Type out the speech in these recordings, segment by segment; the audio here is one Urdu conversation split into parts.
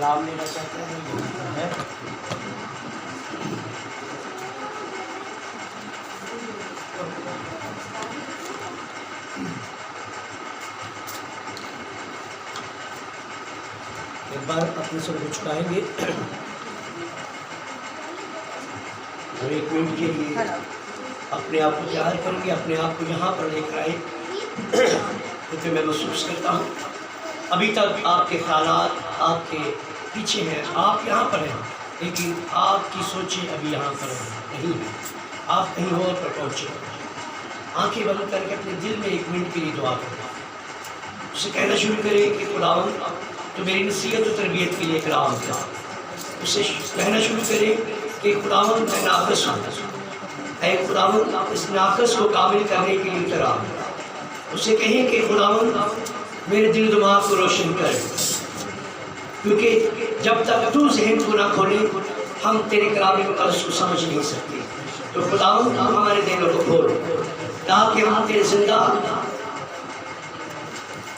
سلام لینا چاہتے ہیں؟ ایک بار اپنے سر کو جھکائیں گے اور 1 منٹ کے لیے اپنے آپ کو تیار کریں گے، اپنے آپ کو یہاں پر لے کر آئے کیونکہ میں محسوس کرتا ہوں ابھی تک آپ کے خیالات آپ کے پیچھے ہیں، آپ یہاں پر ہیں لیکن آپ کی سوچیں ابھی یہاں پر نہیں ہیں، آپ کہیں اور پر پہنچے۔ آنکھیں بند کر کے اپنے دل میں 1 منٹ کے لیے دعا کریں، اسے کہنا شروع کریں کہ خداوند تو میری نصیحت و تربیت کے لیے کلام تھا، اسے کہنا شروع کریں کہ خداوند میں ناقص ہوں، اے خداوند اس ناقص کو کامل کرنے کے لیے تیار ہوں۔ اسے کہیں کہ خداوند میرے دل و دماغ کو روشن کر، کیونکہ جب تک تو ذہن کو نہ کھولے ہم تیرے کلام مقدس کو سمجھ نہیں سکتے۔ تو خداوند ہمارے دلوں کو کھول تاکہ ہم تیرے زندہ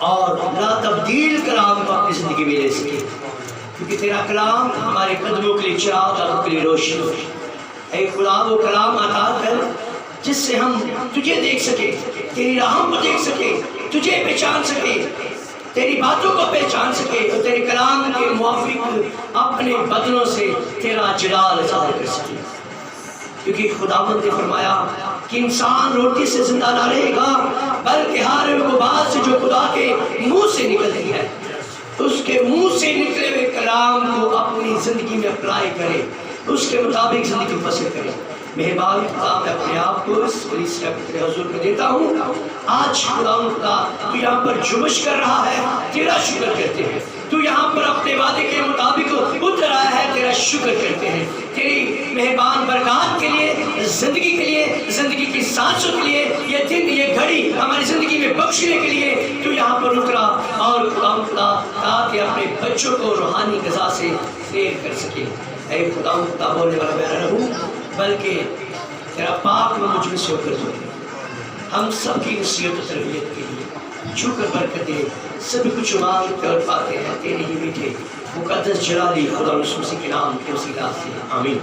اور لا تبدیل کلام کو اپنی زندگی میں لے سکیں، کیونکہ تیرا کلام ہمارے قدموں کے لیے چراغ اور ہم کے لیے روشنی ہو۔ اے خدا وہ کلام عطا کر جس سے ہم تجھے دیکھ سکے، تیری راہوں کو دیکھ سکے، تجھے پہچان سکے، تیری باتوں کو پہچان سکے اور تیرے کلام کے موافق اپنے بدنوں سے تیرا جلال اظہار کر سکے، کیونکہ خداوند نے فرمایا کہ انسان روٹی سے زندہ نہ رہے گا بلکہ ہر وہ بات سے جو خدا کے منہ سے نکلتی ہے، اس کے منہ سے نکلے ہوئے کلام کو اپنی زندگی میں اپلائی کرے، اس کے مطابق زندگی بسر کرے۔ مہربان خدا میں اپنے آپ کو اس کلیسیا کے تیرے حضور میں دیتا ہوں۔ آج خداوند خدا تو یہاں پر جمش کر رہا ہے، تیرا شکر کرتے ہیں۔ تو یہاں پر اپنے وعدے کے مطابق اتر آیا ہے، تیرا شکر کرتے ہیں۔ تیری مہربان برکات کے لیے، زندگی کے لیے، زندگی کی سانسوں کے لیے، یہ دن یہ گھڑی ہماری زندگی میں بخشنے کے لیے تو یہاں پر اترا اور خداوند خدا تاکہ اپنے بچوں کو روحانی غذا سے سیر کر سکے۔ اے خداوند خدا بولنے والا میں نہ رہوں بلکہ تیرا پاک میں مجھ میں سے ہو کر دو، ہم سب کی نصیحت و تربیت کے لیے چھو کر برکت دے۔ سب کچھ مانگ کر پاتے ہیں تیرے ہی میٹھے مقدس جلالی خدا یسوع مسیح کے نام کے وسیلہ سے آمین۔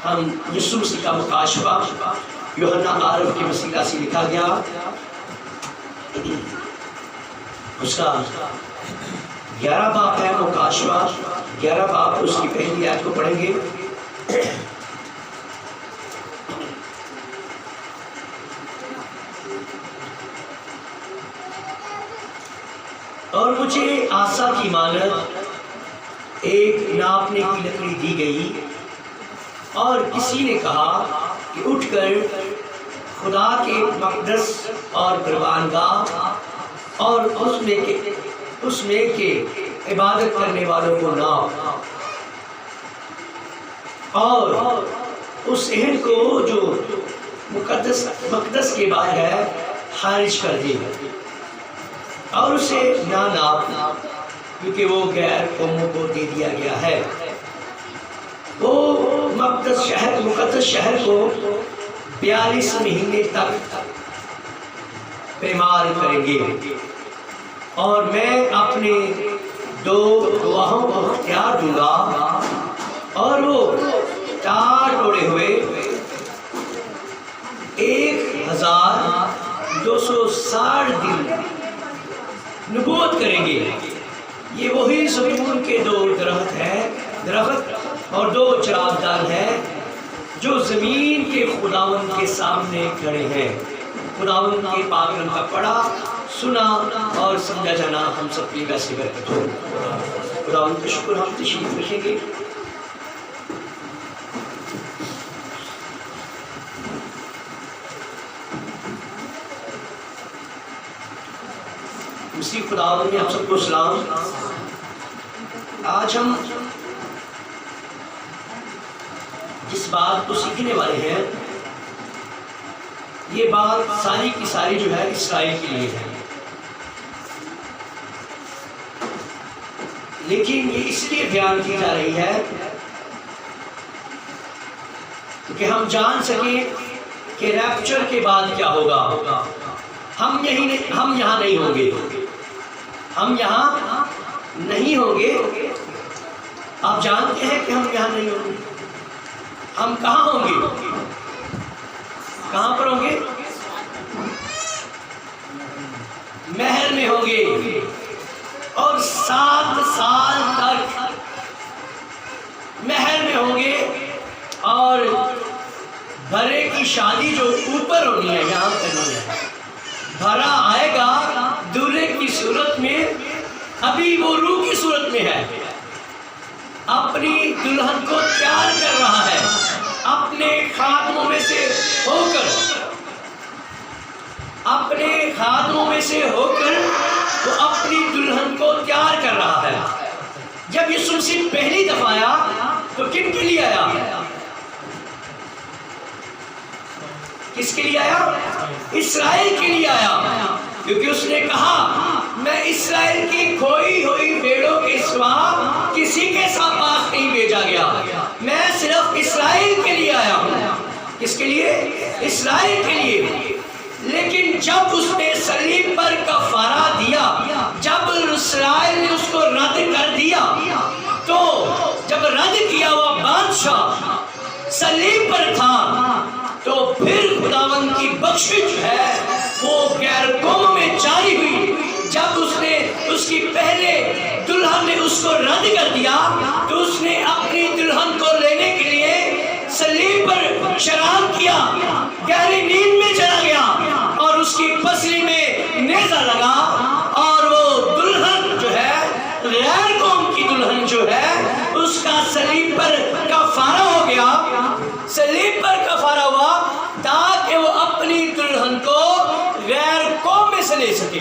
ہم یسوع مسیح کا مکاشفہ یوحنا عارف کے وسیلہ سے لکھا گیا، اس کا 11 باب ہے مکاشفہ، 11 باب اس کی پہلی آیت کو پڑھیں گے۔ اور مجھے آسا کی مانند ایک ناپنے کی لکڑی دی گئی اور کسی نے کہا کہ اٹھ کر خدا کے مقدس اور قربانگاہ اور اس میں کے عبادت کرنے والوں کو ناپ اور اس عہد کو جو مقدس کے باہر ہے خارج کر دے اور اسے نہ ناپ، کیونکہ وہ غیر قوموں کو دے دیا گیا ہے۔ وہ مقدس شہر کو 42 مہینے تک پیمال کریں گے، اور میں اپنے 2 گواہوں کو اختیار دوں گا اور وہ ٹاٹ ہوئے 1260 دن نبوت کریں گے۔ یہ وہی زیتون کے 2 درخت اور 2 چراغدان ہیں جو زمین کے خداوند کے سامنے کھڑے ہیں۔ خداوند کے پاک نام کا پڑھا، سنا اور سمجھا جانا ہم سب کی ویسے برکت ہو۔ خداوند کا شکر، ہم تشریف رکھیں گے۔ مسیح خداوند میں آپ سب کو سلام۔ آج ہم جس بات کو سیکھنے والے ہیں، یہ بات ساری کی ساری جو ہے اسرائیل کے لیے ہے، لیکن یہ اس لیے بیان کی جا رہی ہے کہ ہم جان سکیں کہ ریپچر کے بعد کیا ہوگا۔ ہم یہاں نہیں ہوں گے، ہم یہاں نہیں ہوں گے، آپ جانتے ہیں کہ ہم یہاں نہیں ہوں گے، ہم کہاں ہوں گے؟ کہاں پر ہوں گے؟ محل میں ہوں گے، اور 7 سال تک محل میں ہوں گے، اور بھرے کی شادی جو اوپر ہونی ہے یہاں پر نہیں ہے۔ بھرا آئے گا دولہے کی صورت میں، ابھی وہ روح کی صورت میں ہے، اپنی دلہن کو تیار کر رہا ہے، اپنے خادموں میں سے ہو کر، اپنے خادموں میں سے ہو کر وہ اپنی دلہن کو تیار کر رہا ہے۔ جب یسوع مسیح پہلی دفعہ آیا تو کن کے لیے آیا؟ کس کے لیے آیا؟ اسرائیل کے لیے آیا، کیونکہ اس نے کہا میں اسرائیل کی کھوئی ہوئی بھیڑوں کے سوا کسی کے ساتھ پاس نہیں بھیجا گیا، میں صرف اسرائیل کے لیے آیا ہوں۔ کس کے لیے؟ اسرائیل کے لیے۔ لیکن جب اس نے صلیب پر کفارہ دیا، جب اسرائیل نے اس کو رد کر دیا، تو جب رد کیا ہوا بادشاہ صلیب پر تھا، تو پھر خداوند کی بخشش جو ہے وہ غیر قوموں میں جاری ہوئی۔ جب اس نے اس کی پہلے دلہن نے اس کو رد کر دیا، تو اس نے اپنی دلہن کو لینے کے لیے صلیب پر شراب کیا، گہری نیند میں چلا گیا، اور اس کی پسلی میں نیزہ لگا، اور وہ دلہن جو ہے غیر قوم کی دلہن جو ہے اس کا صلیب پر کفارہ ہو گیا، صلیب پر کفارہ ہوا تاکہ وہ اپنی دلہن کو غیر قوم میں سے لے سکے۔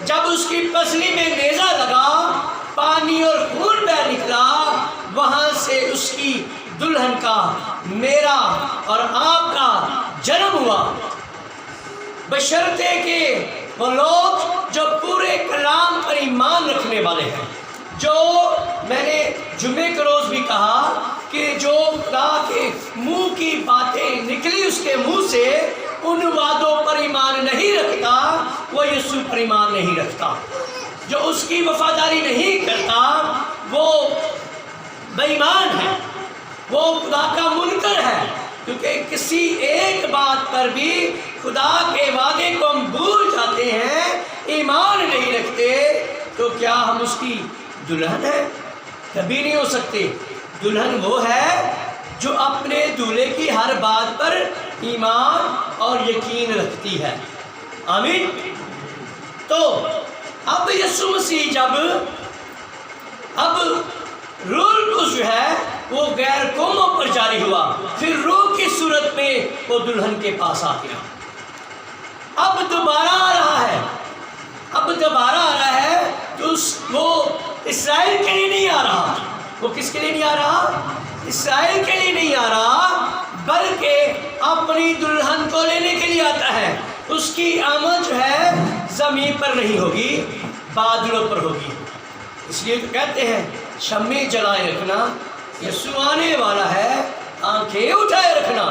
جب اس کی پسلی میں نیزہ لگا، پانی اور خون بہہ نکلا، وہاں سے اس کی دلہن کا، میرا اور آپ کا جنم ہوا، بشرطے کہ وہ لوگ جو پورے کلام پر ایمان رکھنے والے ہیں، جو میں نے جمعے کے روز بھی کہا کہ جو خدا کے منہ کی باتیں نکلی اس کے منہ سے، ان وعدوں پر ایمان نہیں رکھتا، وہ یسوع پر ایمان نہیں رکھتا۔ جو اس کی وفاداری نہیں کرتا وہ بے ایمان ہے، وہ خدا کا منکر ہے، کیونکہ کسی ایک بات پر بھی خدا کے وعدے کو ہم بھول جاتے ہیں، ایمان نہیں رکھتے، تو کیا ہم اس کی دلہن ہے؟ کبھی نہیں ہو سکتے۔ دلہن وہ ہے جو اپنے دولہے کی ہر بات پر ایمان اور یقین رکھتی ہے۔ آمین۔ تو اب یسوع مسیح جب اب روح القدس جو ہے وہ غیر قوموں پر جاری ہوا، پھر روح کی صورت میں وہ دلہن کے پاس آ گیا، اب دوبارہ آ رہا ہے، اب دوبارہ آ رہا ہے، تو وہ اسرائیل کے لیے نہیں آ رہا۔ وہ کس کے لیے نہیں آ رہا؟ اسرائیل کے لیے نہیں آ رہا، بلکہ اپنی دلہن کو لینے کے لیے آتا ہے۔ اس کی آمد جو ہے زمین پر نہیں ہوگی، بادلوں پر ہوگی۔ اس لیے تو کہتے ہیں شمع جلائے رکھنا، یسوع آنے والا ہے، آنکھیں اٹھائے رکھنا،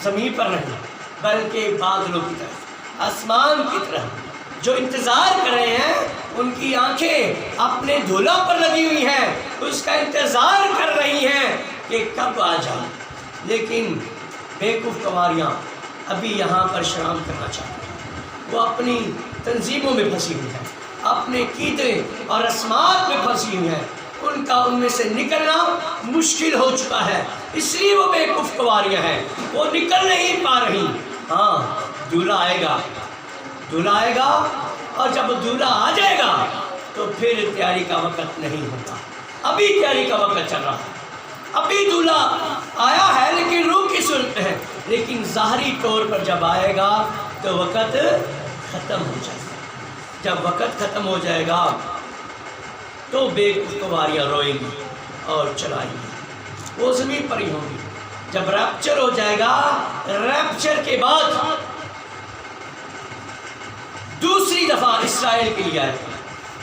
زمین پر نہیں بلکہ بادلوں کی طرف، آسمان کی طرف۔ جو انتظار کر رہے ہیں ان کی آنکھیں اپنے دھولا پر لگی ہوئی ہیں، اس کا انتظار کر رہی ہیں کہ کب آ جائے۔ لیکن بیوقوف کنواریاں ابھی یہاں پر شرام کرنا چاہتی ہیں، وہ اپنی تنظیموں میں پھنسی ہوئی ہیں، اپنے عقیدے اور رسمات میں پھنسی ہوئی ہیں، ان میں سے نکلنا مشکل ہو چکا ہے، اس لیے وہ بیوقوف کنواریاں ہیں، وہ نکل نہیں پا رہی۔ ہاں، دولہا آئے گا، دولہا آئے گا، اور جب دولہا آ جائے گا تو پھر تیاری کا وقت نہیں ہوتا۔ ابھی تیاری کا وقت چل رہا ہے، ابھی دولہا آیا ہے لیکن روح کی صورت میں ہے، لیکن ظاہری طور پر جب آئے گا تو وقت ختم ہو جائے گا۔ جب وقت ختم ہو جائے گا تو بیوقوف کنواریاں روئیں گی اور چلائیں گی، وہ زمین پر ہی ہوں گی۔ جب ریپچر ہو جائے گا، ریپچر کے بعد دوسری دفعہ اسرائیل کے لیے آئے گا۔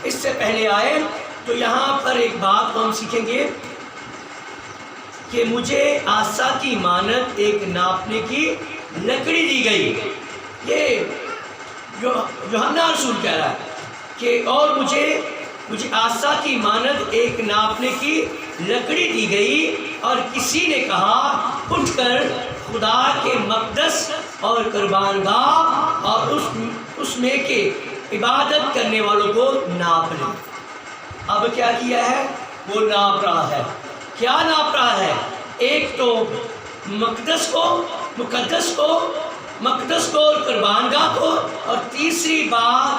اس سے پہلے آئے تو یہاں پر ایک بات ہم سیکھیں گے کہ مجھے آسا کی مانند ایک ناپنے کی لکڑی دی گئی۔ یہ یوحنا رسول کہہ رہا ہے کہ اور مجھے آسا کی مانند ایک ناپنے کی لکڑی دی گئی اور کسی نے کہا اٹھ کر خدا کے مقدس اور قربان گاہ اور اس میں کے عبادت کرنے والوں کو ناپ لے۔ اب کیا کیا ہے؟ وہ ناپ رہا ہے۔ کیا ناپ رہا ہے؟ ایک تو مقدس کو اور قربان گاہ کو، اور تیسری بات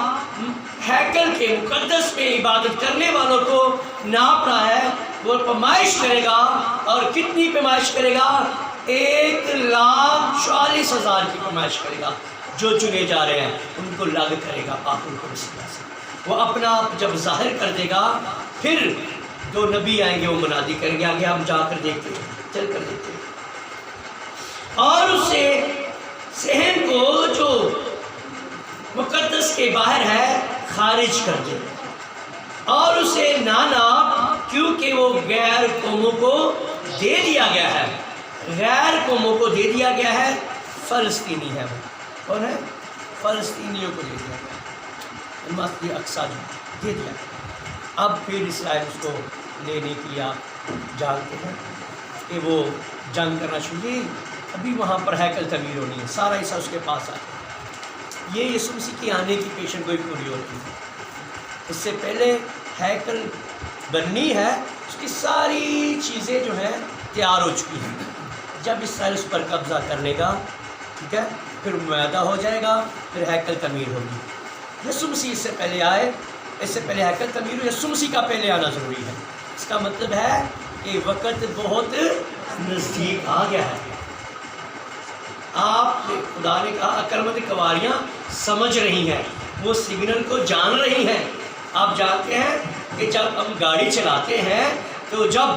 ہیکل کے مقدس میں عبادت کرنے والوں کو ناپ رہا ہے۔ وہ پیمائش کرے گا، اور کتنی پیمائش کرے گا؟ 1,40,000 کی پیمائش کرے گا۔ جو چنے جا رہے ہیں ان کو لگ کرے گا پاک ان کو وسیلہ سے۔ وہ اپنا آپ جب ظاہر کر دے گا، پھر 2 نبی آئیں گے، وہ منادی کریں گے۔ آگے ہم جا کر دیکھتے ہیں، چل کر دیکھتے ہیں۔ اور اسے صحن کو جو مقدس کے باہر ہے خارج کر دے، اور اسے نہ ناپ، کیونکہ وہ غیر قوموں کو دے دیا گیا ہے۔ غیر قوموں کو دے دیا گیا ہے، فلسطینی ہے۔ وہ کون ہے؟ فلسطینیوں کو دے دیا گیا، مسجد اقصیٰ جو دے دیا گیا۔ اب پھر اسرائیل اس کو لینے کے لیے آپ جانتے ہیں کہ وہ جنگ کرنا شروع، ابھی وہاں پر ہیکل تعمیر ہونی ہے، سارا حصہ اس کے پاس آیا۔ یہ یسوع مسیح کے آنے کی پیشن گوئی پوری ہوتی ہے۔ اس سے پہلے ہیکل بننی ہے، اس کی ساری چیزیں جو ہیں تیار ہو چکی ہیں۔ جب اسرائیل اس پر قبضہ کر لے گا، ٹھیک ہے، پھر معاہدہ ہو جائے گا، پھر ہیکل تعمیر ہوگی۔ یسوع مسیح اس سے پہلے آئے، اس سے پہلے ہیکل تعمیر ہو۔ یسوع مسیح کا پہلے آنا ضروری ہے۔ اس کا مطلب ہے کہ وقت بہت نزدیک آ گیا ہے۔ آپ خدا نے کہا عقلمند قواریاں سمجھ رہی ہیں، وہ سگنل کو جان رہی ہیں۔ آپ جانتے ہیں کہ جب ہم گاڑی چلاتے ہیں تو جب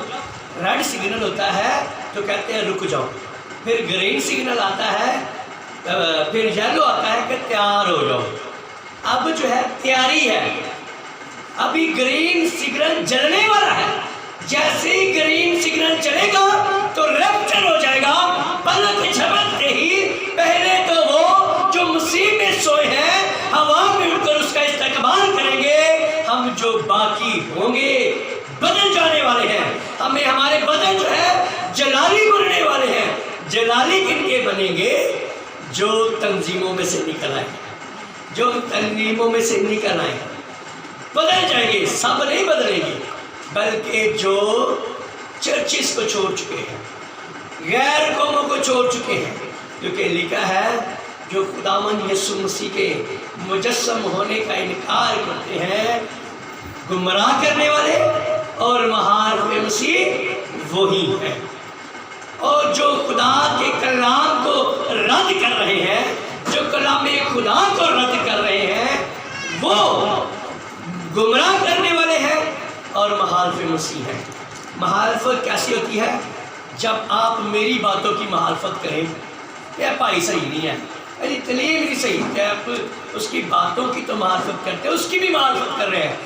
ریڈ سگنل ہوتا ہے تو کہتے ہیں رک جاؤ، پھر گرین سگنل آتا ہے، پھر یلو آتا ہے کہ تیار ہو جاؤ۔ اب جو ہے تیاری ہے، ابھی گرین سگنل جلنے والا ہے۔ جیسے ہی گرین سگنل چلے گا تو ریپچر ہو جائے گا، پلک جھپکتے ہی پہلے تو وہ جو مسیح میں سوئے ہیں ہوا میں اڑ کر اس کا استقبال کریں گے، ہم جو باقی ہوں گے بدل جانے والے ہیں۔ ہمیں ہمارے بدن جو ہے جلالی بننے والے ہیں۔ جلالی کن کے بنیں گے؟ جو تنظیموں میں سے نکل آئے، جو تنظیموں میں سے نکل آئے بدل جائیں گے۔ سب نہیں بدلیں گے، بلکہ جو چرچز کو چھوڑ چکے ہیں، غیر قوموں کو چھوڑ چکے ہیں، کیونکہ لکھا ہے جو خداوند یسوع مسیح کے مجسم ہونے کا انکار کرتے ہیں، گمراہ کرنے والے اور محارب مسیح وہی ہیں۔ اور جو خدا کے کلام کو رد کر رہے ہیں، جو کلام خدا کو رد کر رہے ہیں، وہ گمراہ کرنے والے ہیں اور مخالف مسیح ہیں۔ مخالفت کیسی ہوتی ہے؟ جب آپ میری باتوں کی مخالفت کریں، یہ بھائی صحیح نہیں ہے، میری تعلیم نہیں صحیح ہے، آپ اس کی باتوں کی تو مخالفت کرتے ہیں، اس کی بھی مخالفت کر رہے ہیں۔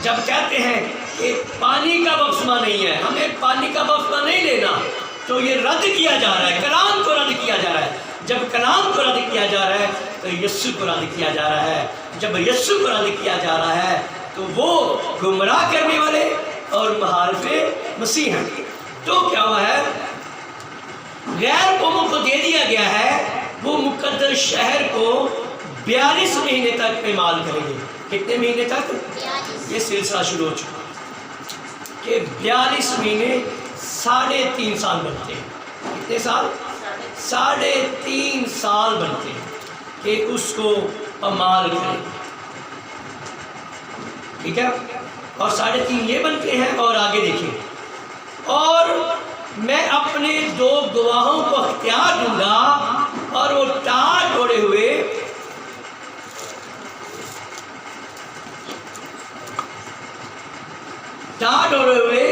جب کہتے ہیں کہ پانی کا بپتسمہ نہیں ہے، ہمیں پانی کا بپتسمہ نہیں لینا، تو یہ رد کیا جا رہا ہے، کلام کو رد کیا جا رہا ہے۔ جب کلام کو رد کیا جا رہا ہے تو یسوع کو رد کیا جا رہا ہے۔ جب یسوع کو رد کیا جا رہا ہے تو وہ گمراہ کرنے والے اور مخالف مسیح ہیں۔ تو کیا ہوا ہے؟ غیر قوموں کو دے دیا گیا ہے، وہ مقدس شہر کو 42 مہینے تک پیمال کریں گے۔ کتنے مہینے تک؟ یہ سلسلہ شروع ہو چکا کہ 42 مہینے 3.5 سال بنتے ہیں۔ کتنے سال؟ 3.5 سال بنتے ہیں کہ اس کو پامال کریں، ٹھیک ہے؟ اور 3.5 یہ بنتے ہیں۔ اور آگے دیکھیں، اور میں اپنے 2 گواہوں کو اختیار دوں گا، اور وہ ٹاٹ اوڑے ہوئے ٹاٹ اوڑے ہوئے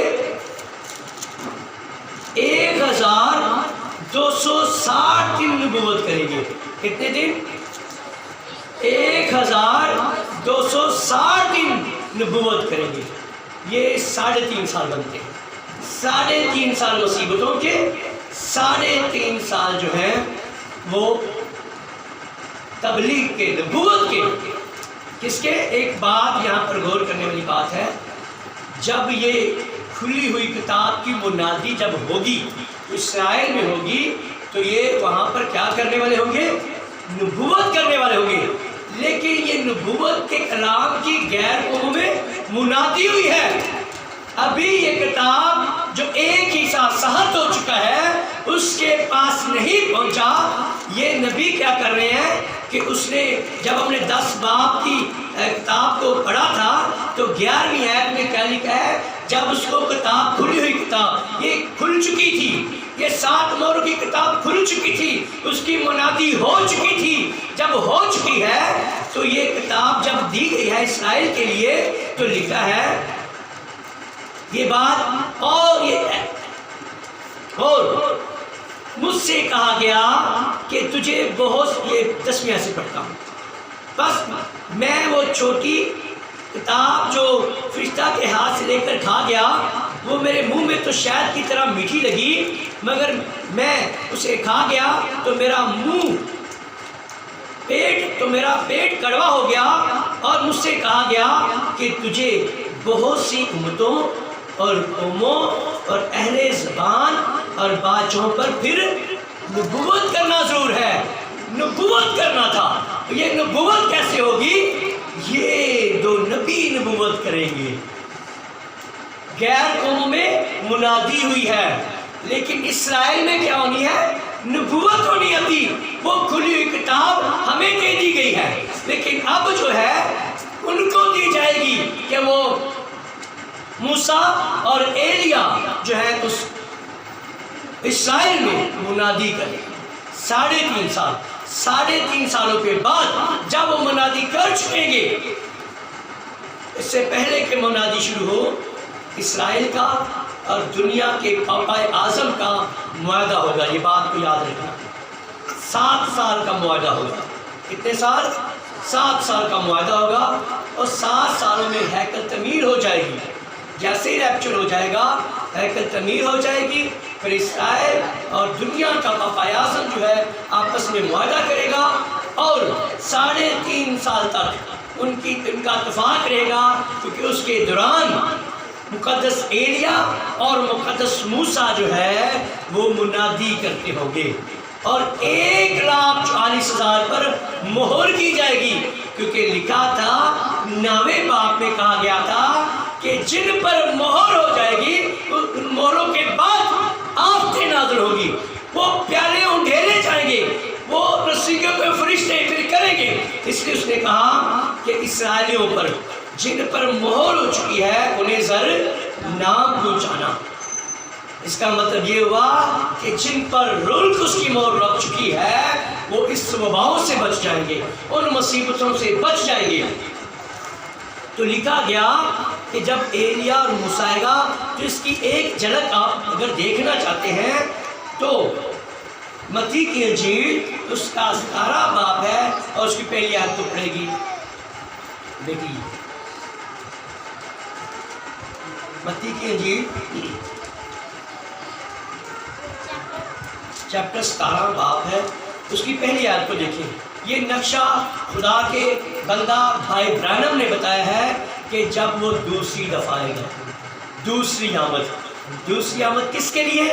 1260 دن نبوت کریں گے۔ کتنے دن؟ 1260 دن نبوت کریں گے۔ یہ 3.5 سال بنتے ہیں۔ 3.5 سال مصیبتوں کے، 3.5 سال جو ہیں وہ تبلیغ کے، نبوت کے، کس کے؟ ایک بات یہاں پر غور کرنے والی بات ہے، جب یہ کھلی ہوئی کتاب کی منادی جب ہوگی اسرائیل میں ہوگی تو یہ وہاں پر کیا کرنے والے ہوں گے؟ نبوت کرنے والے ہوں گے، لیکن یہ نبوت کے کلام کی غیر قوموں میں منادی ہوئی ہے۔ ابھی یہ کتاب جو ایک ہی ساتھ سحت ہو چکا ہے اس کے پاس نہیں پہنچا۔ یہ نبی کیا کر رہے ہیں کہ اس نے جب اپنے 10 باب کی کتاب کو پڑھا تھا تو 11ویں آیت میں کیا لکھا ہے؟ جب اس کو کتاب کھلی ہوئی کتاب یہ کھل چکی تھی، یہ 7 مہروں کی کتاب کھل چکی تھی، اس کی منادی ہو چکی تھی، جب ہو چکی ہے تو یہ کتاب جب دی گئی ہے اسرائیل کے لیے تو لکھا ہے یہ بات، اور مجھ سے کہا گیا کہ تجھے بہت، یہ 10ویں سے پڑھتا ہوں، بس میں وہ چھوٹی کتاب جو فرشتہ کے ہاتھ سے لے کر کھا گیا وہ میرے منہ میں تو شہد کی طرح میٹھی لگی، مگر میں اسے کھا گیا تو میرا پیٹ کڑوا ہو گیا، اور مجھ سے کہا گیا کہ تجھے بہت سی امتوں اور قوموں اور اہل زبان اور بادشاہوں پر پھر نبوت کرنا ضرور ہے۔ نبوت کرنا تھا، یہ نبوت کیسے ہوگی؟ یہ 2 نبی نبوت کریں گے۔ غیر قوموں میں منادی ہوئی ہے، لیکن اسرائیل میں کیا ہونی ہے؟ نبوت ہونی ہے۔ وہ کھلی ہوئی کتاب ہمیں دے دی گئی ہے، لیکن اب جو ہے ان کو دی جائے گی کہ وہ موسیٰ اور ایلیا جو ہے اس اسرائیل میں منادی کرے۔ 3.5 سالوں کے بعد جب وہ منادی کر چکیں گے، اس سے پہلے کہ منادی شروع ہو، اسرائیل کا اور دنیا کے پاپا اعظم کا معاہدہ ہوگا۔ یہ بات کو یاد رکھنا، 7 سال کا معاہدہ ہوگا۔ کتنے سال؟ 7 سال کا معاہدہ ہوگا، اور 7 سالوں میں ہیکل تعمیر ہو جائے گی۔ جیسے ہی ریپچر ہو جائے گا ہیکل تعمیر ہو جائے گی، پھر اسرائیل اور دنیا کا پاپا اعظم جو ہے آپس میں معاہدہ کرے گا، اور 3.5 سال تک ان کا اتفاق رہے گا، کیونکہ اس کے دوران مقدس ایلیا اور مقدس موسیٰ جو ہے وہ منادی کرتے ہوں گے، اور 1,40,000 پر مہر کی جائے گی، کیونکہ لکھا تھا 9ویں باب میں کہا گیا تھا کہ جن پر مہر ہو جائے گی ان مہروں کے بعد آفتیں نازل ہوگی، وہ پیالے انڈھیلے جائیں گے، وہ رسیوں کے فرشتے پھر کریں گے۔ اس لیے اس نے کہا کہ اسرائیلیوں پر جن پر مہر ہو چکی ہے انہیں زر نہ پہنچانا۔ اس کا مطلب یہ ہوا کہ جن پر روح القدس کی مہر لگ چکی ہے وہ اس وباؤں سے بچ جائیں گے، ان مصیبتوں سے بچ جائیں گے۔ تو لکھا گیا کہ جب ایلیا اور موسیٰ آئے گا تو اس کی ایک جھلک آپ اگر دیکھنا چاہتے ہیں تو متی کی انجیل اس کا 17 باب ہے اور اس کی پہلی آیت تو پڑھے گی، دیکھیے متی کی انجیل چیپٹر 17 باب ہے، اس کی پہلی آیت کو دیکھیں۔ یہ نقشہ خدا کے بندہ بھائی برانم نے بتایا ہے کہ جب وہ دوسری دفعہ آئے گا، دوسری آمد کس کے لیے؟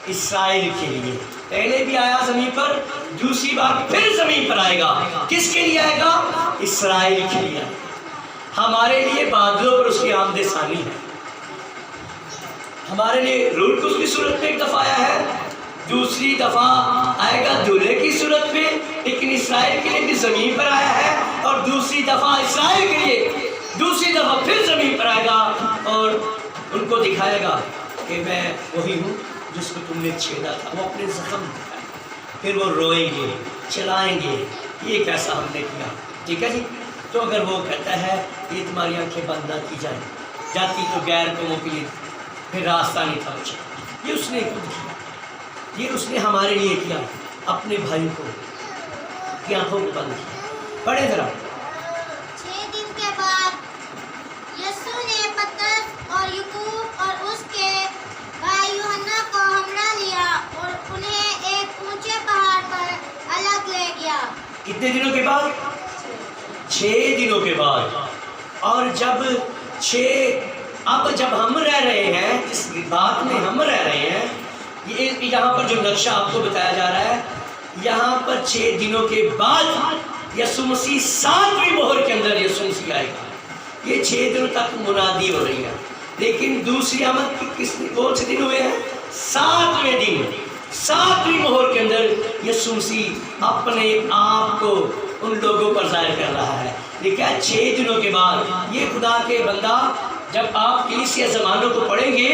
اسرائیل کے لیے۔ پہلے بھی آیا زمین پر، دوسری بار پھر زمین پر آئے گا۔ کس کے لیے آئے گا؟ اسرائیل کے لیے۔ ہمارے لیے بادلوں پر اس کی آمد ثانی ہے، ہمارے لیے روح القدس کی صورت میں ایک دفعہ آیا ہے، دوسری دفعہ آئے گا دولے کی صورت میں، لیکن اسرائیل کے لیے بھی زمین پر آیا ہے، اور دوسری دفعہ اسرائیل کے لیے دوسری دفعہ پھر زمین پر آئے گا اور ان کو دکھائے گا کہ میں وہی ہوں جس کو تم نے چھیدا تھا۔ وہ اپنے زخم دکھائے، پھر وہ روئیں گے، چلائیں گے، یہ کیسا ہم نے کیا۔ ٹھیک ہے جی۔ تو اگر وہ کہتا ہے یہ تمہاری آنکھیں بند نہ کی جائیں، جاتی تو غیر قوموں کے لیے پھر راستہ نہیں تھا بچا، یہ اس نے خود کیا، یہ اس نے ہمارے لیے کیا، اپنے بھائی کو کی آنکھوں کو بند کیا۔ پڑھے ذرا۔ 6 دن کے بعد یسوع نے پترس اور یعقوب اور اس کے بھائی یوحنا کو ہمراہ لیا اور انہیں ایک اونچے پہاڑ پر الگ لے گیا۔ کتنے دنوں کے بعد؟ 6 دنوں کے بعد، اور جب جب ہم رہ رہے ہیں اس بات میں، ہم رہ رہے ہیں، یہ یہاں پر جو نقشہ آپ کو بتایا جا رہا ہے، یہاں پر 6 دنوں کے بعد یسوع مسیح 7ویں مہر کے اندر یسوع مسیح آئے گا۔ یہ 6 دنوں تک منادی ہو رہی ہے، لیکن دوسری آمد کون سے دن ہوئے ہیں؟ 7ویں دن، 7ویں مہر کے اندر یسوع مسیح اپنے آپ کو ان لوگوں پر ظاہر کر رہا ہے۔ لکھا ہے 6 دنوں کے بعد۔ یہ خدا کے بندہ، جب آپ کلیسیا زمانوں کو پڑھیں گے،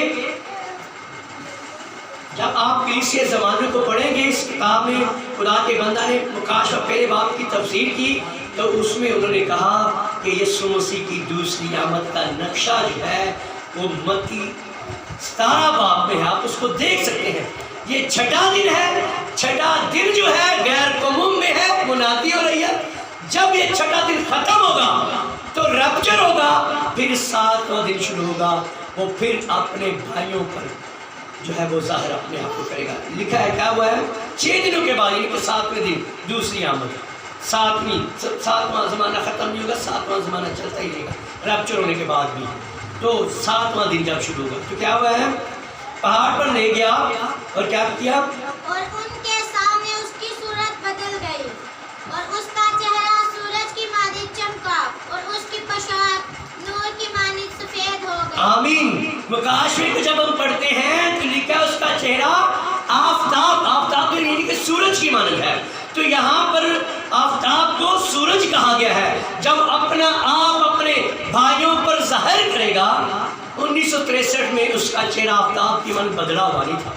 جب آپ کلیسیا زمانوں کو پڑھیں گے، اس کتاب میں خدا کے بندہ نے مکاشفہ پہلے باب کی تفسیر کی، تو اس میں انہوں نے کہا کہ یسوع مسیح کی دوسری آمد کا نقشہ جو ہے وہ متی 17 باب میں ہے، آپ اس کو دیکھ سکتے ہیں۔ یہ 6واں دن ہے، 6واں دن جو ہے غیر قوم میں ہے، منادی ہو رہی ہے۔ جب یہ 6واں دن ختم ہوگا تو رپچر ہوگا، پھر 7واں دن شروع ہوگا، وہ پھر اپنے بھائیوں پر جو ہے وہ ظاہر اپنے آپ کو کرے گا۔ لکھا ہے کیا ہوا ہے؟ 6 دنوں کے بعد، یعنی کہ 7ویں دن دوسری آمد، 7واں زمانہ ختم نہیں ہوگا، 7واں زمانہ چلتا ہی رہے گا رپچر ہونے کے بعد بھی۔ تو 7واں دن جب شروع ہوگا تو کیا ہوا ہے؟ پہاڑ پر لے گیا اور کیا کیا؟ اور ان کے سامنے اس کی صورت بدل گئی، اور اس کا چہرہ سورج کی مانند چمکا، اور اس کی پوشاک نور کی مانند سفید ہو گئی۔ آمین۔ مکاشفے کو جب ہم پڑھتے ہیں تو لکھا ہے اس کا چہرہ آفتاب یعنی کہ سورج کی مانند ہے۔ تو یہاں پر آفتاب کو سورج کہا گیا ہے۔ جب اپنا آپ اپنے بھائیوں پر ظاہر کرے گا، 1963 میں اس کا چہرہ آفتاب کی مانند بدلا ہوا نہیں تھا،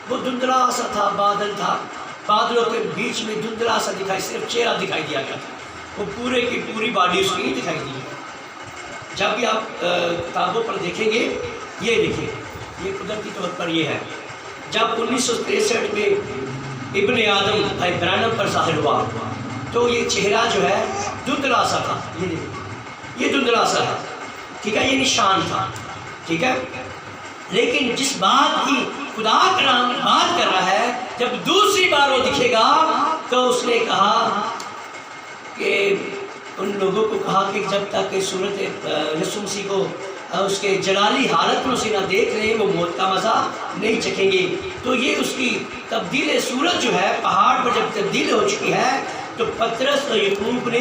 وہ دھندلا سا تھا، بادل تھا، بادلوں کے بیچ میں دھندلا سا دکھائی، صرف چہرہ دکھائی دیا گیا تھا، وہ پورے کی پوری باڈی اس کی نہیں دکھائی دی۔ جب بھی آپ کتابوں پر دیکھیں گے، یہ دیکھیں، یہ قدرتی طور پر یہ ہے۔ جب 1963 میں ابن آدم بھائی برانم پر ظاہر ہوا تو یہ چہرہ جو ہے دھندلا سا تھا، یہ دیکھیں، یہ دھندلا سا ہے، ٹھیک ہے، یہ نشان تھا، ٹھیک ہے۔ لیکن جس بات کی خدا کلام بات کر رہا ہے، جب دوسری بار وہ دکھے گا تو اس نے کہا کہ ان لوگوں کو کہا کہ جب تک کہ صورت یسوع مسیح کو اس کے جلالی حالت میں اسے نہ دیکھ لیں، وہ موت کا مزہ نہیں چکھیں گے۔ تو یہ اس کی تبدیل صورت جو ہے پہاڑ پر جب تبدیل ہو چکی ہے، تو پطرس اور یعقوب نے،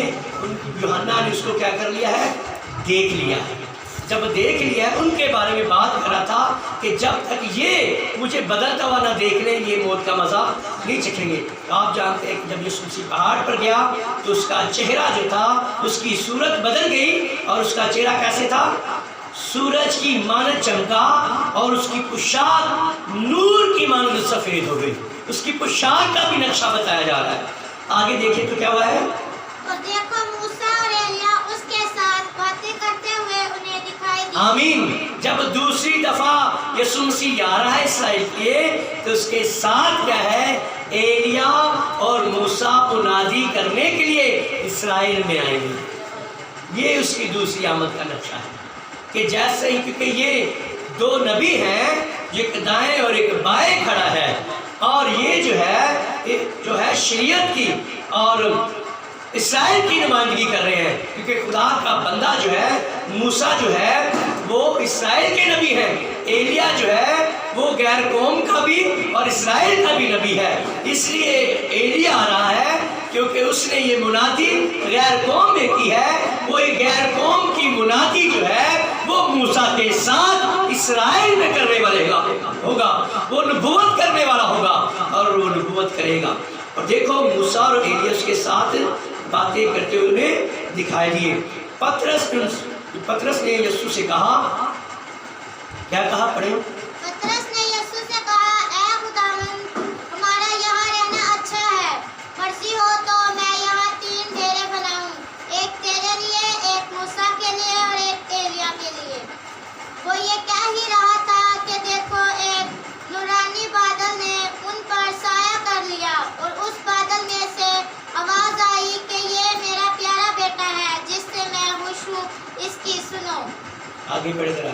یوحنا نے اس کو کیا کر لیا ہے؟ دیکھ لیا ہے۔ جب دیکھ لیا ہے، ان کے بارے میں بات کر رہا تھا کہ جب تک یہ مجھے بدلتا ہوا نہ دیکھ لیں، یہ موت کا مزہ نہیں چکھیں گے۔ آپ جانتے ہیں کہ جب یسوع مسیح پہاڑ پر گیا تو اس کا چہرہ جو تھا، اس کی صورت بدل گئی، اور اس کا چہرہ کیسے تھا؟ سورج کی مانند چمکا، اور اس کی پوشاک نور کی مانند سفید ہو گئی۔ اس کی پوشاک کا بھی نقشہ بتایا جا رہا ہے۔ آگے دیکھیں تو کیا ہوا ہے؟ اور دیکھو موسیٰ اور ایلیاہ اس کے ساتھ باتیں کرتے ہوئے انہیں دکھائی دی۔ آمین۔ جب دوسری دفعہ یسوع مسیح آ رہا ہے اسرائیل کے، تو اس کے ساتھ کیا ہے؟ ایلیاہ اور موسیٰ کو نادی کرنے کے لیے اسرائیل میں آئیں گے۔ یہ اس کی دوسری آمد کا نقشہ ہے کہ جیسے ہی، کیونکہ یہ 2 نبی ہیں، ایک دائیں اور ایک بائیں کھڑا ہے، اور یہ جو ہے شریعت کی اور اسرائیل کی نمائندگی کر رہے ہیں، کیونکہ خدا کا بندہ جو ہے موسیٰ جو ہے وہ اسرائیل کے نبی ہیں، ایلیاہ جو ہے وہ غیر قوم کا بھی اور اسرائیل کا بھی نبی ہے۔ اس لیے ایلیاہ آ رہا ہے کیونکہ اس نے یہ منادی غیر قوم میں کی ہے۔ وہ ایک غیر قوم کی منادی جو ہے وہ موسیٰ کے ساتھ اسرائیل میں کرنے والے ہوگا، وہ نبوت کرنے والا ہوگا اور وہ نبوت کرے گا۔ اور دیکھو موسیٰ اور ایلیاس کے ساتھ باتیں کرتے ہوئے انہیں دکھائی دیے۔ پطرس نے یسوع سے کہا، کیا کہا؟ پڑھیں۔ پطرس نے یسوع سے کہا، اے خداوند، ہمارا یہاں رہنا اچھا ہے۔ مرضی ہو تو میں یہاں 3 ڈیرے بناؤں، ایک تیرے لیے، ایک موسیٰ کے لیے اور ایک ایلیاہ کے لیے۔ وہ یہ کہہ ہی رہا تھا کہ دیکھو ایک نورانی بادل نے ان پر سایہ کر لیا، اور اس بادل میں سے آواز آئی کہ یہ میرا پیارا بیٹا ہے جس سے میں خوش ہوں، اس کی سنو۔ آگے بڑھ ذرا۔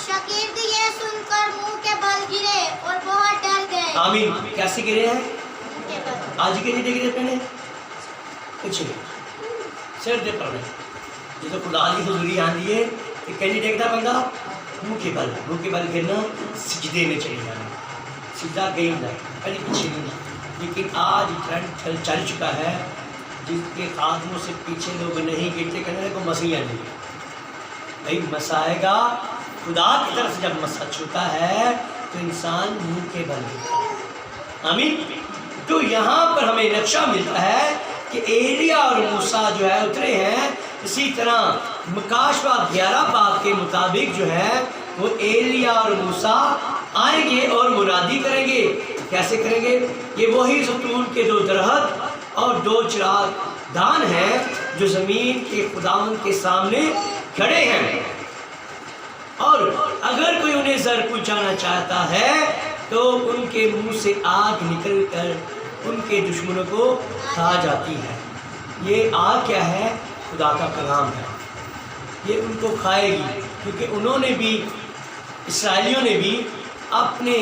شاگرد یہ سن کر منہ کے بل گرے اور بہت ڈر گئے۔ آمین۔ کیسے گرے ہیں؟ منہ کے بل۔ آج کے نہیں گرے پہلے؟ کچھ نہیں۔ سر دے پڑے جب خدا کی حضوری آتی ہے کہ کہیں دیکھتا بندہ منہ کے بل گرنا سجدے میں چلی جانا سجدہ گئی نہ کہیں پیچھے نہیں. لیکن آج ٹرینڈ چل چکا ہے جس کے خاتموں سے پیچھے لوگ نہیں گرتے کہنے کو مسیح نہیں. بھائی مسا آئے گا خدا کی طرف سے جب مسا چھوتا ہے تو انسان منہ کے بل گرتا ہے. آمین. تو یہاں پر ہمیں نقشہ ملتا ہے کہ ایلیا اور موسیٰ جو ہے اترے ہیں. اسی طرح مکاشفہ 11 باب کے مطابق جو ہے وہ ایلیا اور موسیٰ آئیں گے اور منادی کریں گے. کیسے کریں گے؟ یہ وہی زیتون کے 2 درخت اور 2 چراغ دان ہیں جو زمین کے خداوند کے سامنے کھڑے ہیں. اور اگر کوئی انہیں زر پہنچانا چاہتا ہے تو ان کے منہ سے آگ نکل کر ان کے دشمنوں کو کھا جاتی ہے. یہ آگ کیا ہے؟ خدا کا کلام ہے. یہ ان کو کھائے گی کیونکہ انہوں نے بھی اسرائیلیوں نے بھی اپنے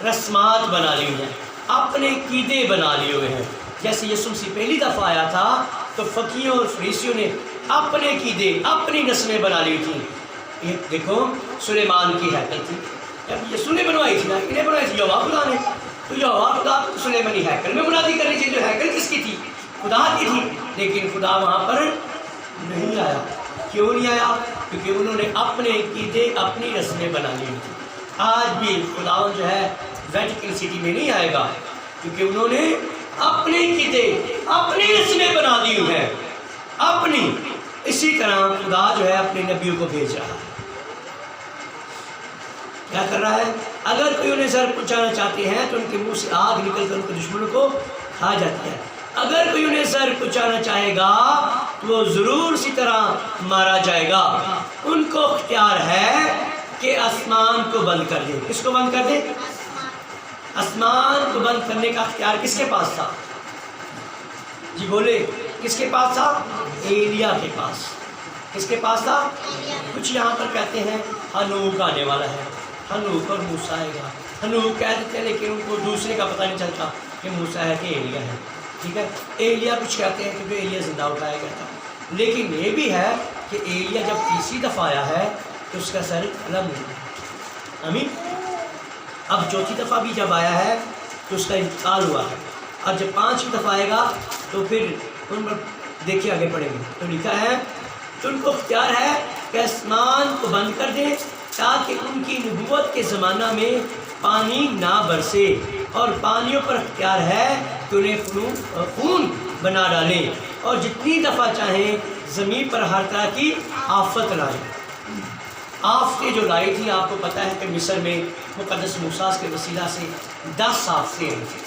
رسمات بنا لی ہیں, اپنے عقیدے بنا لیے ہوئے ہیں. جیسے یسوع مسیح پہلی دفعہ آیا تھا تو فقیوں اور فریسیوں نے اپنے عقیدے اپنی رسمیں بنا لی تھیں. یہ دیکھو سلیمان کی ہیکل تھی, جب یسوع نے بنوائی تھی نا, انہیں بنوائی تھی یہوہ خدا نے, تو یہوہ خدا سلیمانی ہیکل میں منادی کرنی چاہیے. جو ہیکل کس کی تھی؟ خدا کی تھی. لیکن خدا وہاں پر نہیں آیا. کیوں نہیں آیا؟ کیونکہ انہوں نے اپنے عقیدے اپنی رسمیں بنا لی تھی. آج بھی خداوند جو ہے ویٹیکن سٹی میں نہیں آئے گا کیونکہ انہوں نے اپنے عقیدے اپنی رسمیں بنا دی ہوئی ہیں اپنی. اسی طرح خدا جو ہے اپنے نبیوں کو بھیج رہا ہے. کیا کر رہا ہے؟ اگر کوئی انہیں زر پہنچانا چاہتے ہیں تو ان کے منہ سے آگ نکل کر ان کے دشمنوں کو کھا جاتی ہے. اگر کوئی انہیں زر پہنچانا چاہے گا تو وہ ضرور اسی طرح مارا جائے گا. ان کو اختیار ہے کہ آسمان کو بند کر دے. کس کو بند کر دے؟ آسمان کو بند کرنے کا اختیار کس کے پاس تھا؟ جی بولے, کس کے پاس تھا؟ ایلیا کے پاس. کس کے پاس تھا؟ کچھ یہاں پر کہتے ہیں ہنوک آنے والا ہے, ہنوک اور موسیٰ آئے گا. ہنوک کہہ دیتے ہیں لیکن ان کو دوسرے کا پتہ نہیں چلتا کہ موسیٰ ہے کہ ایلیا ہے. ٹھیک ہے, ایلیا کچھ کہتے ہیں کیونکہ ایلیا زندہ اٹھایا گیا تھا. لیکن یہ بھی ہے کہ ایلیا جب تیسری دفعہ آیا ہے تو اس کا سر قلم ہوا. آمین. اب چوتھی دفعہ بھی جب آیا ہے تو اس کا انتقال ہوا ہے. اور جب 5ویں دفعہ آئے گا تو پھر ان پر دیکھیے آگے پڑھیں گے تو لکھا ہے تو ان کو اختیار ہے کہ آسمان کو بند کر دیں تاکہ ان کی نبوت کے زمانہ میں پانی نہ برسے, اور پانیوں پر اختیار ہے کہ انہیں خون بنا ڈالیں اور جتنی دفعہ چاہیں زمین پر ہر طرح کی آفت لائیں. آفتیں جو لائی تھی آپ کو پتہ ہے کہ مصر میں مقدس موسیٰ کے وسیلہ سے 10 آفتیں آئی تھیں,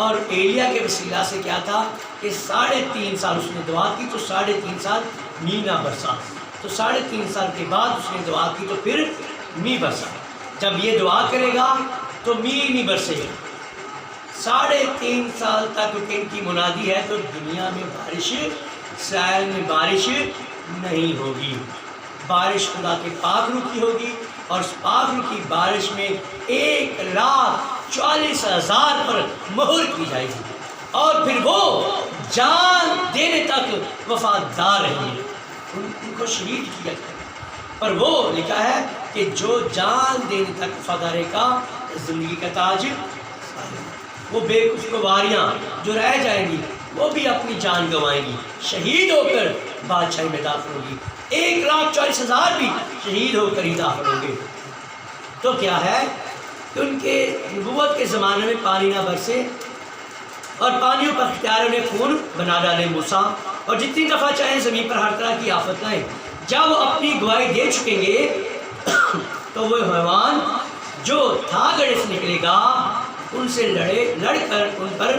اور ایلیا کے وسیلہ سے کیا تھا کہ 3.5 سال اس نے دعا کی تو 3.5 سال می نہ برسا. تو 3.5 سال کے بعد اس نے دعا کی تو پھر می برسا. جب یہ دعا کرے گا تو می نہیں برسے گا. 3.5 سال تک ان کی منادی ہے تو دنیا میں بارش, اسرائیل میں بارش نہیں ہوگی. بارش خدا کے پاک روح کی ہوگی, اور اس پاک روح کی بارش میں 1,40,000 پر مہر کی جائے گی, اور پھر وہ جان دینے تک وفادار رہیں گے. ان کو شہید کیا جائے گا, پر وہ لکھا ہے کہ جو جان دینے تک وفادار کا زندگی کا تاج, وہ بے خوشگواریاں جو رہ جائیں گی وہ بھی اپنی جان گنوائیں گی, شہید ہو کر بادشاہی میں داخل ہوگی. 1,40,000 بھی شہید ہو کر ہی داخل ہوں گے. تو کیا ہے کہ ان کے نبوت کے زمانے میں پانی نہ برسے اور پانیوں پر اختیار انہیں خون بنا ڈالے موسیٰ, اور جتنی دفعہ چاہیں زمین پر ہر طرح کی آفت لائیں. جب وہ اپنی گواہی دے چکیں گے تو وہ حیوان جو تھا گڑھے سے نکلے گا ان سے لڑ کر ان پر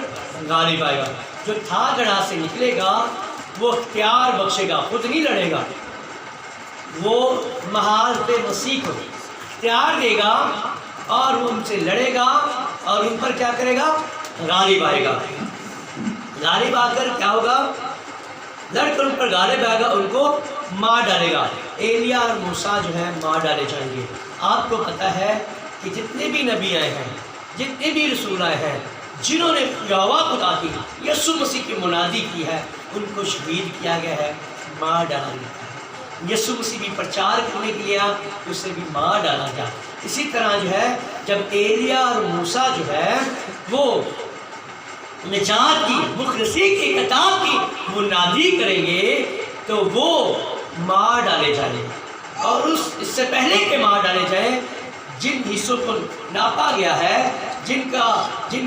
غالب آئے گا. جو تھا گڑھا سے نکلے گا وہ اختیار بخشے گا, خود نہیں لڑے گا. وہ محاذ مسیح کو اختیار دے گا اور وہ ان سے لڑے گا اور ان پر کیا کرے گا؟ غالب آئے گا. غالب آ کر کیا ہوگا؟ لڑ کر ان پر غالب آئے گا, ان کو مار ڈالے گا. ایلیا اور موسیٰ جو ہے مار ڈالے جائیں گے. آپ کو پتہ ہے کہ جتنے بھی نبی آئے ہیں, جتنے بھی رسول آئے ہیں, جنہوں نے یہوہ خدا کی یسوع مسیح کی منادی کی ہے ان کو شہید کیا گیا ہے، مار ڈالا گیا ہے۔ یسوع مسیح بھی پرچار کرنے کے لیے آیا تو اسے بھی مار ڈالا گیا۔ اسی طرح جو ہے جب ایلیا اور موسیٰ جو ہے وہ نجات کی مخلصی کی کتاب کی منادی کریں گے تو وہ مار ڈالے جائیں گے، اور اس سے پہلے کہ مار ڈالے جائیں جن حصوں کو ناپا گیا ہے، جن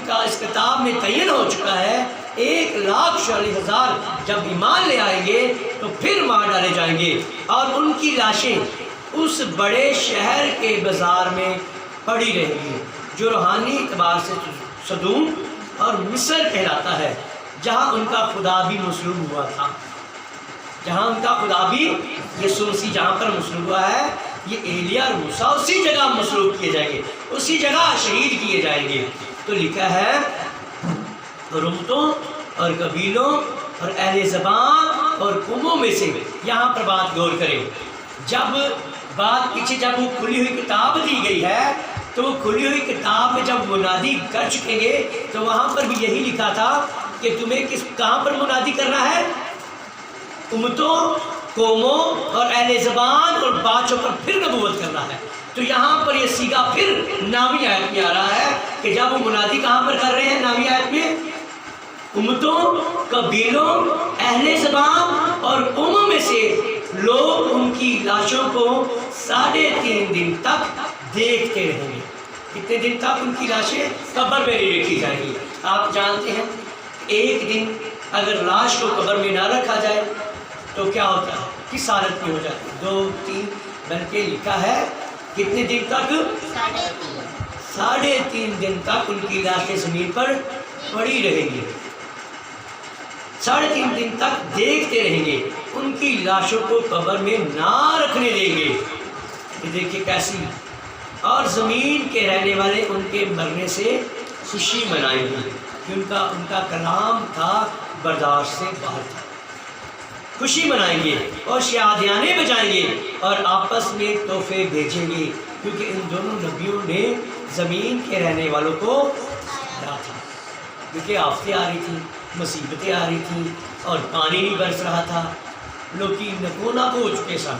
کا اس کتاب میں تعین ہو چکا ہے، 1,40,000 جب ایمان لے آئیں گے تو پھر مار ڈالے جائیں گے، اور ان کی لاشیں اس بڑے شہر کے بازار میں پڑی رہیں گی جو روحانی اعتبار سے سدوم اور مصر کہلاتا ہے، جہاں ان کا خدا بھی مصلوب ہوا تھا، جہاں ان کا خدا بھی یسوع مسیح جہاں پر مصلوب ہوا ہے، یہ ایلیا اور موسیٰ اسی جگہ مصلوب کیے جائیں گے، اسی جگہ شہید کیے جائیں گے۔ تو لکھا ہے رمتوں اور قبیلوں اور اہل زبان اور قوموں میں سے، یہاں پر بات غور کریں، جب بات پیچھے جب وہ کھلی ہوئی کتاب دی گئی ہے تو وہ کھلی ہوئی کتاب میں جب منادی کر چکیں گے تو وہاں پر بھی یہی لکھا تھا کہ تمہیں کہاں پر منادی کرنا ہے؟ امتوں، قوموں اور اہل زبان اور بادشاہوں پر پھر نبوت کرنا ہے۔ تو یہاں پر یہ سیگا پھر نامی آیت میں آ رہا ہے کہ جب وہ منادی کہاں پر کر رہے ہیں نامی آیت میں؟ امتوں، قبیلوں، اہل زبان اور قوموں میں سے لوگ ان کی لاشوں کو 3.5 دن تک دیکھتے رہیں گے۔ کتنے دن تک ان کی لاشیں قبر میں نہیں رکھی جائیں گی؟ آپ جانتے ہیں ایک دن اگر لاش کو قبر میں نہ رکھا جائے تو کیا ہوتا ہے، کس حالت میں ہو جاتا ہے؟ 2-3 بلکہ لکھا ہے کتنے دن تک؟ 3.5 دن تک ان کی لاشیں زمین پر پڑی رہیں گی، 3.5 دن تک دیکھتے رہیں گے، ان کی لاشوں کو قبر میں نہ رکھنے دیں گے۔ یہ دیکھیے کیسی، اور زمین کے رہنے والے ان کے مرنے سے خوشی منائیں گے کہ ان کا کلام تھا برداشت سے باہر تھا، خوشی منائیں گے اور شادیانے بجائیں گے اور آپس میں تحفے بھیجیں گے، کیونکہ ان دونوں نبیوں نے زمین کے رہنے والوں کو ڈرا تھا، کیونکہ آفتیں آ رہی تھیں، مصیبتیں آ رہی تھیں اور پانی نہیں برس رہا تھا، لوگ کی نکونک ہو چکے سن،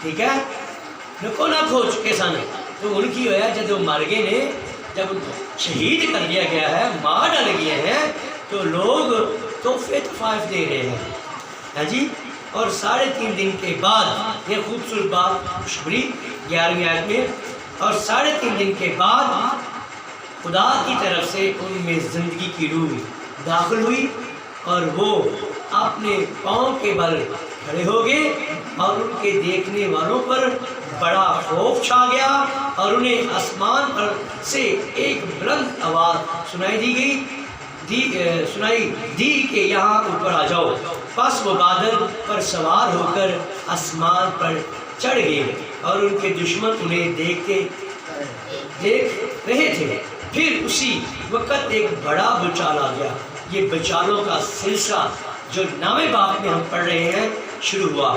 ٹھیک ہے، نکونک ہو چکے سن، تو ان کی ہوا جب وہ مر گئے نے، جب ان کو شہید کر دیا گیا ہے، مار ڈالے گئے ہیں، تو لوگ تحفے تحائف دے رہے ہیں، ہاں جی، اور 3.5 دن کے بعد، یہ خوبصورت بات خوشخبری 11ویں آیت میں، اور 3.5 دن کے بعد خدا کی طرف سے ان میں زندگی کی روح داخل ہوئی اور وہ اپنے پاؤں کے بل کھڑے ہو گئے اور ان کے دیکھنے والوں پر بڑا خوف چھا گیا اور انہیں آسمان پر سے ایک بلند آواز سنائی دی کہ یہاں اوپر آ جاؤ۔ پس وہ بادل پر سوار ہو کر آسمان پر چڑھ گئے اور ان کے دشمن انہیں دیکھ رہے تھے۔ پھر اسی وقت ایک بڑا بچال آ گیا۔ یہ بچالوں کا سلسلہ جو 9ویں باب میں ہم پڑھ رہے ہیں شروع ہوا۔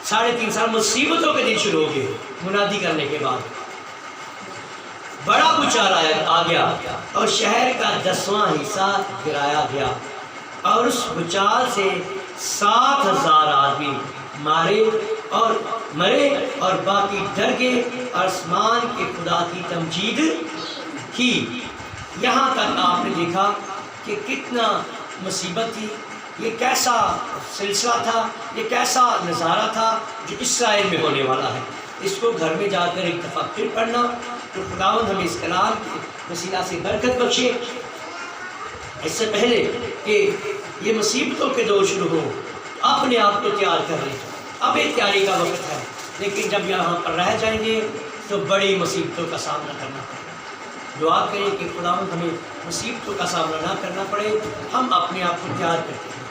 3.5 سال مصیبتوں کے دن شروع ہو گئے منادی کرنے کے بعد۔ بڑا بچال آ گیا اور شہر کا 10واں حصہ گرایا گیا اور اس بچال سے 7,000 آدمی مرے اور باقی ڈر گئے اور آسمان کے خدا کی تمجید کی۔ یہاں تک آپ نے دیکھا کہ کتنا مصیبت تھی، یہ کیسا سلسلہ تھا، یہ کیسا نظارہ تھا جو اسرائیل میں ہونے والا ہے۔ اس کو گھر میں جا کر ایک دفعہ پھر پڑھنا تو خداوند ہمیں اس کلام کے وسیلہ سے برکت بخشے۔ اس سے پہلے کہ یہ مصیبتوں کے دور شروع ہو، اپنے آپ کو تیار کر لیں، اب ایک تیاری کا وقت ہے، لیکن جب یہاں پر رہ جائیں گے تو بڑی مصیبتوں کا سامنا کرنا پڑے۔ دعا کریں کہ خداوند ہمیں مصیبتوں کا سامنا نہ کرنا پڑے، ہم اپنے آپ کو تیار کرتے ہیں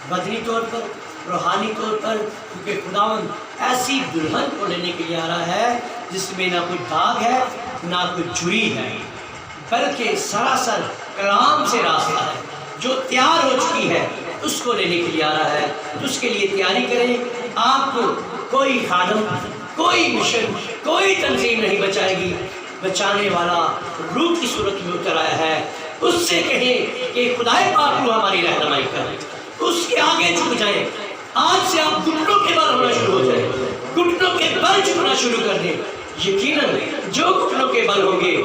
بدنی طور پر، روحانی طور پر، کیونکہ خداوند ایسی دلہن کو لینے کے لیے آ رہا ہے جس میں نہ کوئی داغ ہے نہ کوئی جری ہے، بلکہ سراسر کلام سے راستہ ہے، جو تیار ہو چکی ہے اس کو لینے کے لیے آ رہا ہے۔ تو اس کے لیے تیاری کریں۔ آپ کو کوئی خادم، کوئی مشن، کوئی تنظیم نہیں بچائے گی، بچانے والا روح کی صورت میں اتر آیا ہے اس سے کہیں کہ خدائے پاک تو ہماری رہنمائی کر، اس کے آگے جھک جائیں۔ آج سے آپ گھٹنوں کے بل ہونا شروع ہو جائیں، گھٹنوں کے بل جھکنا شروع کر دیں۔ یقیناً جو گھٹنوں کے بل ہوں گے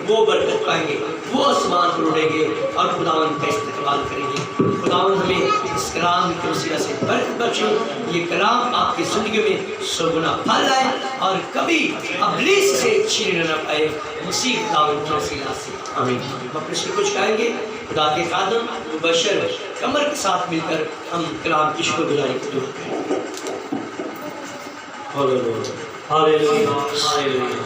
وہ برکت پائیں گے، وہ آسمان پر اڑیں گے اور خداوند کا استقبال کریں گے۔ خداوند ہمیں اس کلام کے وسیلہ سے برکت بخشے، یہ کلام آپ کی زندگی میں سو گنا پھل لائے اور کبھی ابلیس سے چھیننے نہ پائے، مسیح خداوند کے وسیلہ سے آمین۔ ہم اپنے سے کچھ کہیں گے، خدا کے خادم مبشر کمر کے ساتھ مل کر ہم کلام کی شکر گزاری کو دعا کریں۔ Hallelujah hallelujah hallelujah.